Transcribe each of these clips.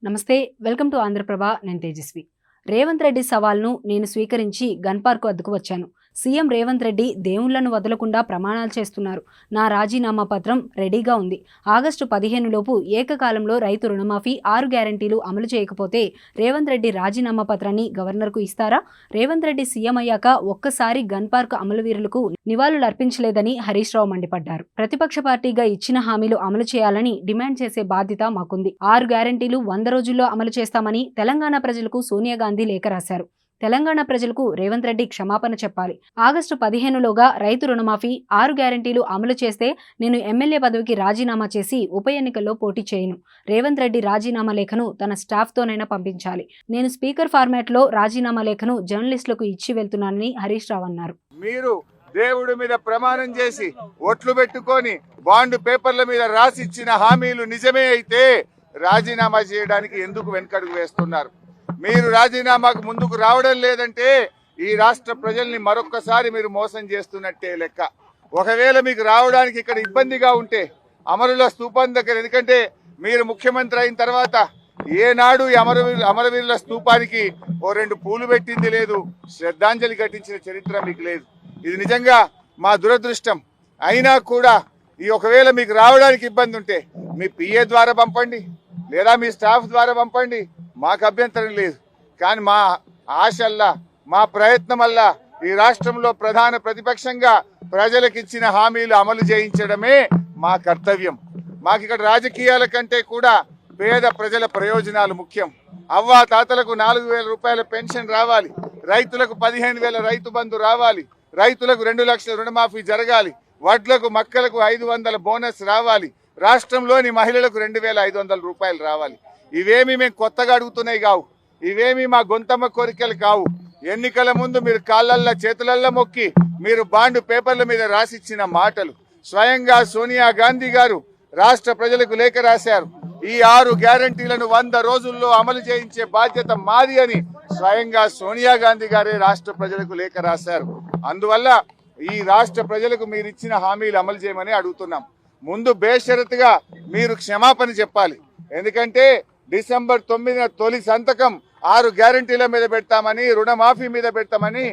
నమస్తే, welcome to Andhraprabha. నేను తేజస్వి. రేవంత్ రెడ్డి సవాల్ను నేను స్వీకరించి గన్ పార్క్ వద్దకు వచ్చాను. సీఎం రేవంత్ రెడ్డి దేవుళ్లను వదలకుండా ప్రమాణాలు చేస్తున్నారు. నా రాజీనామా పత్రం రెడీగా ఉంది. ఆగస్టు 15 లోపు ఏకకాలంలో రైతు రుణమాఫీ 6 గ్యారంటీలు అమలు చేయకపోతే రేవంత్ రెడ్డి రాజీనామా పత్రాన్ని గవర్నర్కు ఇస్తారా? రేవంత్ రెడ్డి సీఎం అయ్యాక ఒక్కసారి గన్ పార్క్ అమలువీరులకు నివాళులు అర్పించలేదని హరీష్ రావు మండిపడ్డారు. ప్రతిపక్ష పార్టీగా ఇచ్చిన హామీలు అమలు చేయాలని డిమాండ్ చేసే బాధ్యత మాకుంది. 6 గ్యారంటీలు 100 రోజుల్లో అమలు చేస్తామని తెలంగాణ ప్రజలకు సోనియా గాంధీ లేఖ రాశారు. తెలంగాణ ప్రజలకు రేవంత్ రెడ్డి క్షమాపణ చెప్పాలి. ఆగస్టు 15లోగా రైతు రుణమాఫీ 6 గ్యారంటీలు అమలు చేస్తే నేను ఎమ్మెల్యే పదవికి రాజీనామా చేసి ఉప ఎన్నికల్లో పోటీ చేయను. రేవంత్ రెడ్డి రాజీనామా లేఖను తన స్టాఫ్తోనైనా పంపించాలి. నేను స్పీకర్ ఫార్మాట్లో రాజీనామా లేఖను జర్నలిస్టులకు ఇచ్చి వెళ్తున్నానని హరీష్ రావు అన్నారు. మీరు దేవుడి మీద ప్రమాణం చేసి ఒట్లు పెట్టుకొని బాండ్ పేపర్ల మీద రాసిచ్చిన హామీలు నిజమే అయితే రాజీనామా చేయడానికి ఎందుకు వెనకడుగు వేస్తున్నారు? మీరు రాజీనామాకు ముందుకు రావడం లేదంటే ఈ రాష్ట్ర ప్రజల్ని మరొక్కసారి మీరు మోసం చేస్తున్నట్టే లెక్క. ఒకవేళ మీకు రావడానికి ఇక్కడ ఇబ్బందిగా ఉంటే అమరుల స్తూపం దగ్గర, ఎందుకంటే మీరు ముఖ్యమంత్రి అయిన తర్వాత ఏనాడు ఈ అమరవీరుల స్తూపానికి ఓ 2 పూలు పెట్టింది లేదు, శ్రద్ధాంజలి ఘటించిన చరిత్ర మీకు లేదు. ఇది నిజంగా మా దురదృష్టం. అయినా కూడా ఈ ఒకవేళ మీకు రావడానికి ఇబ్బంది ఉంటే మీ పిఏ ద్వారా పంపండి, లేదా మీ స్టాఫ్ ద్వారా పంపండి, మాకు అభ్యంతరం లేదు. కానీ మా ఆశల్లా, మా ప్రయత్నం వల్ల ఈ రాష్ట్రంలో ప్రధాన ప్రతిపక్షంగా ప్రజలకు ఇచ్చిన హామీలు అమలు చేయించడమే మా కర్తవ్యం. మాకు ఇక్కడ రాజకీయాల కంటే కూడా పేద ప్రజల ప్రయోజనాలు ముఖ్యం. అవ్వా తాతలకు 4,000 రూపాయల పెన్షన్ రావాలి, రైతులకు 15,000 రైతు బంధు రావాలి, రైతులకు 2 లక్షల రుణమాఫీ జరగాలి, వడ్లకు మక్కలకు 500 బోనస్ రావాలి, రాష్ట్రంలోని మహిళలకు 2,500 రూపాయలు రావాలి. ఇవేమి మేము కొత్తగా అడుగుతున్నాయి కావు, ఇవేమి మా గొంతమ్మ కోరికలు కావు. ఎన్నికల ముందు మీరు కాళ్ళల్లో చేతులల్లో మొక్కి మీరు బాండ్ పేపర్ల మీద రాసిచ్చిన మాటలు. స్వయంగా సోనియా గాంధీ గారు రాష్ట్ర ప్రజలకు లేఖ రాశారు. ఈ 6 గ్యారంటీలను 100 రోజుల్లో అమలు చేయించే బాధ్యత మాది అని స్వయంగా సోనియా గాంధీ గారే రాష్ట్ర ప్రజలకు లేఖ రాశారు. అందువల్ల ఈ రాష్ట్ర ప్రజలకు మీరు ఇచ్చిన హామీలు అమలు చేయమని అడుగుతున్నాం. ముందు బేషరతుగా మీరు క్షమాపణ చెప్పాలి. ఎందుకంటే డిసెంబర్ 9న తొలి సంతకం 6 గ్యారంటీల మీద పెడతామని, రుణమాఫీ మీద పెడతామని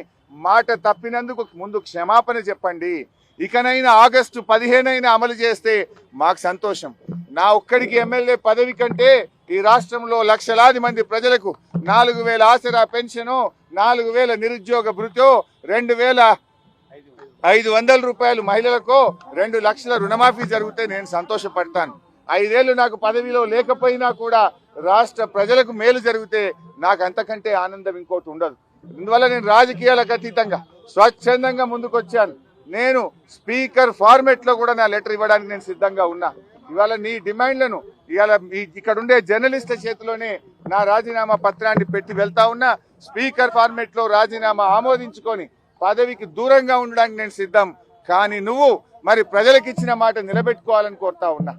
మాట తప్పినందుకు ముందు క్షమాపణ చెప్పండి. ఇకనైనా ఆగస్టు 15 అమలు చేస్తే మాకు సంతోషం. నా ఒక్కడికి ఎమ్మెల్యే పదవి కంటే ఈ రాష్ట్రంలో లక్షలాది మంది ప్రజలకు 4,000 ఆసరా పెన్షను, 4,000 నిరుద్యోగ భృతో, 2,500 రూపాయలు మహిళలకు, 2 లక్షల రుణమాఫీ జరిగితే నేను సంతోషపడతాను. 5 ఏళ్లు నాకు పదవిలో లేకపోయినా కూడా రాష్ట్ర ప్రజలకు మేలు జరిగితే నాకు అంతకంటే ఆనందం ఇంకోటి ఉండదు. అందువల్ల నేను రాజకీయాలకు అతీతంగా స్వచ్ఛందంగా ముందుకు వచ్చాను. నేను స్పీకర్ ఫార్మేట్ లో కూడా నా లెటర్ ఇవ్వడానికి నేను సిద్ధంగా ఉన్నా. ఇవాళ నీ డిమాండ్లను ఇవాళ ఇక్కడ ఉండే జర్నలిస్టుల చేతిలోనే నా రాజీనామా పత్రాన్ని పెట్టి వెళ్తా ఉన్నా. స్పీకర్ ఫార్మేట్ లో రాజీనామా ఆమోదించుకొని పదవికి దూరంగా ఉండడానికి నేను సిద్ధం. కానీ నువ్వు మరి ప్రజలకు ఇచ్చిన మాట నిలబెట్టుకోవాలని కోరుతా ఉన్నా.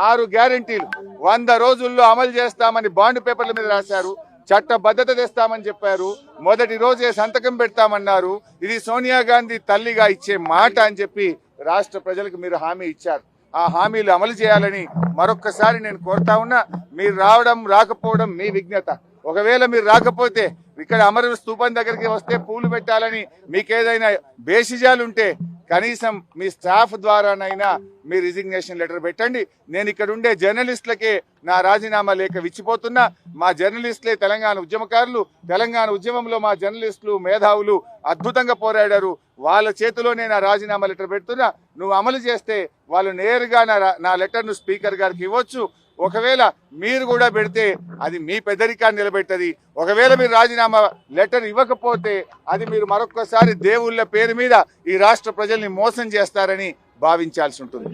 6 గ్యారంటీలు 100 రోజుల్లో అమలు చేస్తామని బాండ్ పేపర్ల మీద రాశారు. చట్టబద్ధత తెస్తామని చెప్పారు. మొదటి రోజే సంతకం పెడతామన్నారు. ఇది సోనియా గాంధీ తల్లిగా ఇచ్చే మాట అని చెప్పి రాష్ట్ర ప్రజలకు మీరు హామీ ఇచ్చారు. ఆ హామీలు అమలు చేయాలని మరొక్కసారి నేను కోరుతా ఉన్నా. మీరు రావడం రాకపోవడం మీ విజ్ఞత. ఒకవేళ మీరు రాకపోతే ఇక్కడ అమరుల స్తూపం దగ్గరికి వస్తే పూలు పెట్టాలని మీకేదైనా బేసిజాలు ఉంటే కనీసం మీ స్టాఫ్ ద్వారానైనా మీ రిజిగ్నేషన్ లెటర్ పెట్టండి. నేను ఇక్కడ ఉండే జర్నలిస్టులకే నా రాజీనామా లేఖ విచ్చిపోతున్నా. మా జర్నలిస్టులే తెలంగాణ ఉద్యమకారులు. తెలంగాణ ఉద్యమంలో మా జర్నలిస్టులు మేధావులు అద్భుతంగా పోరాడారు. వాళ్ళ చేతిలోనే నా రాజీనామా లెటర్ పెడుతున్నా. నువ్వు అమలు చేస్తే వాళ్ళు నేరుగా నా లెటర్ను స్పీకర్ గారికి ఇవ్వచ్చు. ఒకవేళ మీరు కూడా పెడితే అది మీ పెద్దరికాన్ని నిలబెట్టది. ఒకవేళ మీరు రాజీనామా లెటర్ ఇవ్వకపోతే అది మీరు మరొక్కసారి దేవుళ్ళ పేరు మీద ఈ రాష్ట్ర ప్రజల్ని మోసం చేస్తారని భావించాల్సి ఉంటుంది.